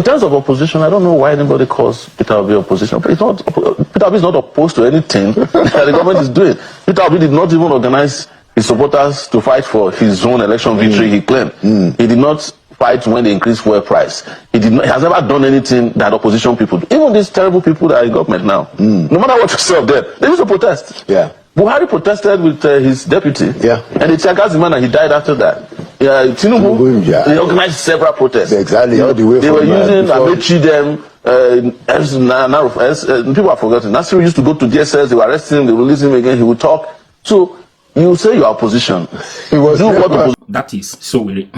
In terms of opposition, I don't know why anybody calls Peter Obi opposition. But it's not, Peter Obi is not opposed to anything that the government is doing. Peter Obi did not even organize his supporters to fight for his own election victory, he claimed. He did not fight when they increased fuel price. He has never done anything that opposition people do. Even these terrible people that are in government now, no matter what you say of them, they used to protest. Yeah. Buhari protested with his deputy. Yeah. And they tear-gassed the man and he died after that. Tinubu, they organized several protests. Exactly, all the way they from were using Amechi them. People have forgotten. Nasiru used to go to DSS, they would arrest him, they would release him again, he would talk. So, you say you are opposition. That is Sowere.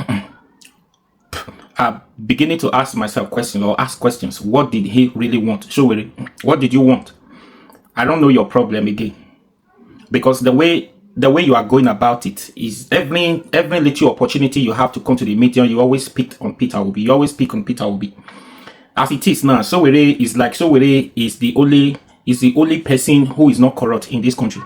I'm beginning to ask myself questions or ask questions. What did he really want? Sowere, what did you want? I don't know your problem again. Because the way you are going about it is every little opportunity you have to come to the media, you always pick on Peter Obi. You always pick on Peter Obi. As it is now, Sowere is the only person who is not corrupt in this country.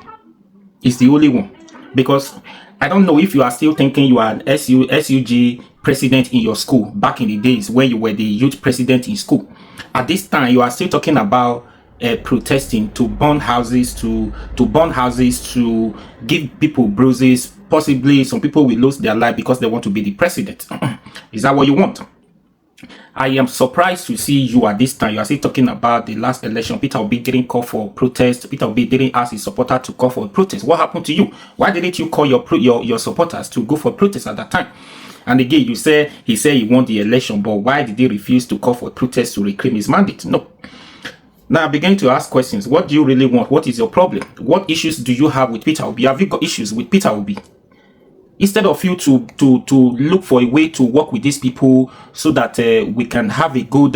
It's the only one. Because I don't know if you are still thinking you are an SUG president in your school back in the days when you were the youth president in school. At this time, you are still talking about protesting to burn houses, to give people bruises. Possibly some people will lose their life because they want to be the president. Is that what you want? I am surprised to see you at this time. You are still talking about the last election. Peter Obi didn't call for protest. Peter Obi didn't ask his supporter to call for a protest. What happened to you? Why didn't you call your supporters to go for protest at that time? And again, he said he won the election, but why did he refuse to call for protest to reclaim his mandate? No. Now I'm beginning to ask questions. What do you really want? What is your problem? What issues do you have with Peter Obi? Have you got issues with Peter Obi? Instead of you to look for a way to work with these people so that we can have a good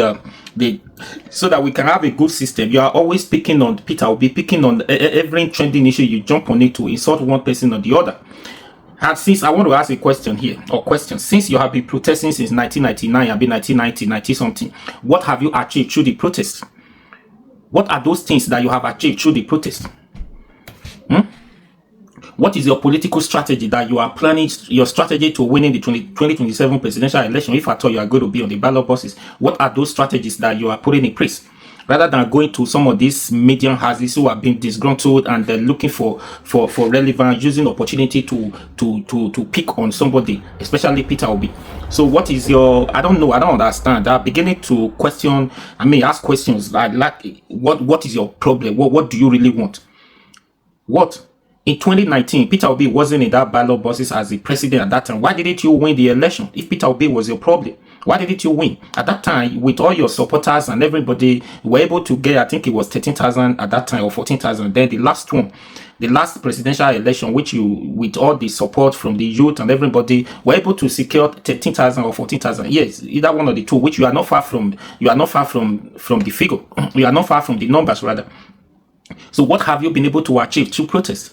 system, you are always picking on Peter Obi, picking on every trending issue. You jump on it to insult one person or the other. And since I want to ask a question here, or questions, since you have been protesting since 1999, I've been 1990, 90 something, what have you achieved through the protests? What are those things that you have achieved through the protest? What is your political strategy that you are planning, your strategy to winning the 2027 presidential election? If at all you are going to be on the ballot boxes, what are those strategies that you are putting in place? Rather than going to some of these medium houses who have been disgruntled and they're looking for relevance, using opportunity to pick on somebody, especially Peter Obi. So what is your, I don't know, I don't understand. I'm beginning to question, ask questions like what is your problem? What do you really want? What? In 2019, Peter Obi wasn't in that ballot boxes as the president at that time. Why didn't you win the election if Peter Obi was your problem? Why didn't you win? At that time, with all your supporters and everybody, you were able to get, I think it was 13,000 at that time or 14,000. Then the last one, the last presidential election, which you, with all the support from the youth and everybody, were able to secure 13,000 or 14,000. Yes, either one of the two, which you are not far from. You are not far from the figure. You are not far from the numbers, rather. So what have you been able to achieve through protests?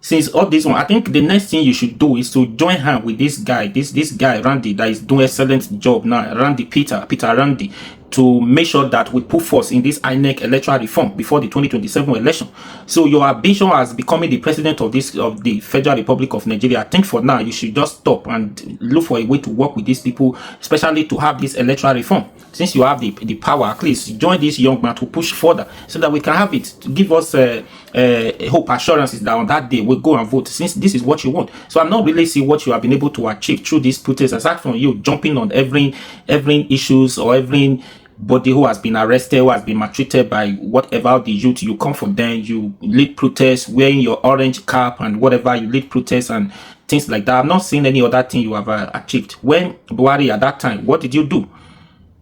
Since all this one, I think the next thing you should do is to join hand with this guy, this guy Randy, that is doing excellent job now, Randy Peter Randy, to make sure that we put force in this INEC electoral reform before the 2027 election. So your ambition as becoming the president of the Federal Republic of Nigeria, I think for now you should just stop and look for a way to work with these people, especially to have this electoral reform. Since you have the power, at least join this young man to push further so that we can have it, to give us hope, assurances that on that day we'll go and vote, since this is what you want. So I'm not really seeing what you have been able to achieve through this protest, aside from you jumping on every issues or every body who has been arrested, who has been maltreated by whatever the youth. You come from them, you lead protests wearing your orange cap and whatever, you lead protests and things like that. I'm not seeing any other thing you have achieved. When Buhari at that time, what did you do?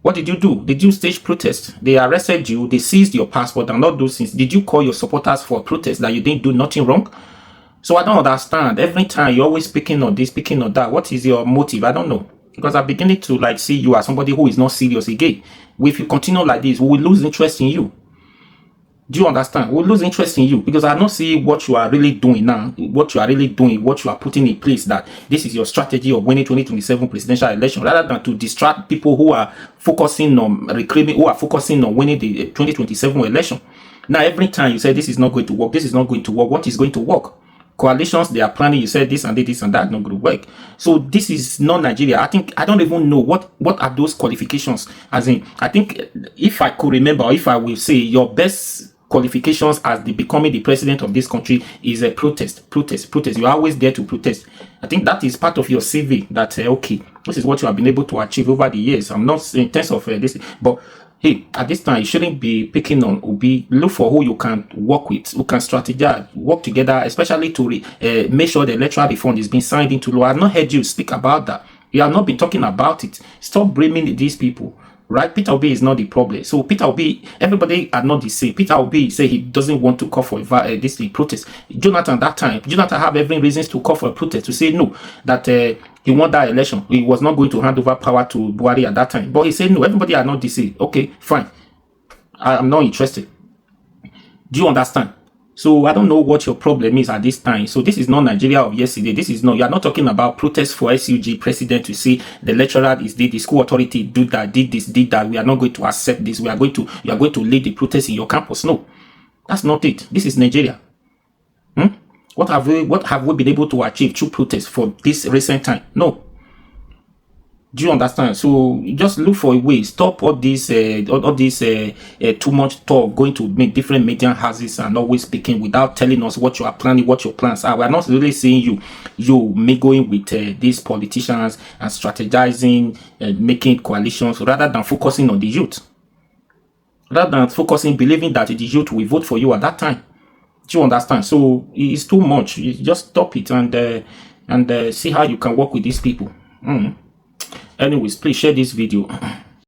What did you do? Did you stage protest? They arrested you, they seized your passport and all those things. Did you call your supporters for protest that you didn't do nothing wrong? So I don't understand. Every time you're always speaking on this, speaking on that. What is your motive? I don't know. Because I'm beginning to see you as somebody who is not serious again. If you continue like this, we will lose interest in you. Do you understand? We'll lose interest in you because I don't see what you are really doing now, what you are really doing, what you are putting in place, that this is your strategy of winning 2027 presidential election, rather than to distract people who are focusing on reclaiming, who are focusing on winning the 2027 election. Now, every time you say this is not going to work, this is not going to work, what is going to work? coalitions they are planning. You said this and this and that not going to work. So this is not Nigeria. I think I don't even know what are those qualifications. As in, I think if I could remember, or if I will say your best qualifications as becoming the president of this country is a protest. You're always there to protest. I think that is part of your CV. That okay, this is what you have been able to achieve over the years. I'm not in terms of this, but hey, at this time, you shouldn't be picking on Obi. Look for who you can work with, who can strategize, work together, especially to make sure the electoral reform is being signed into law. I've not heard you speak about that. You have not been talking about it. Stop blaming these people. Right? Peter Obi is not the problem. So Peter Obi, everybody are not the same. Peter Obi say he doesn't want to call for this protest. Jonathan that time, Jonathan have every reasons to call for a protest, to say no, that he won that election. He was not going to hand over power to Buhari at that time. But he said no, everybody are not the same. Okay, fine. I'm not interested. Do you understand? So I don't know what your problem is at this time. So this is not Nigeria of yesterday. This is not, you are not talking about protests for SUG president to say the lecturer is the school authority do that, did this, did that. We are not going to accept this. You are going to lead the protest in your campus. No, that's not it. This is Nigeria. What have we been able to achieve through protests for this recent time? No. Do you understand? So just look for a way. Stop all this too much talk, going to make different media houses and always speaking without telling us what you are planning, what your plans are. We are not really seeing you going with these politicians and strategizing and making coalitions rather than focusing on the youth. Rather than focusing, believing that the youth will vote for you at that time. Do you understand? So it's too much. You just stop it and see how you can work with these people. Anyways, please share this video.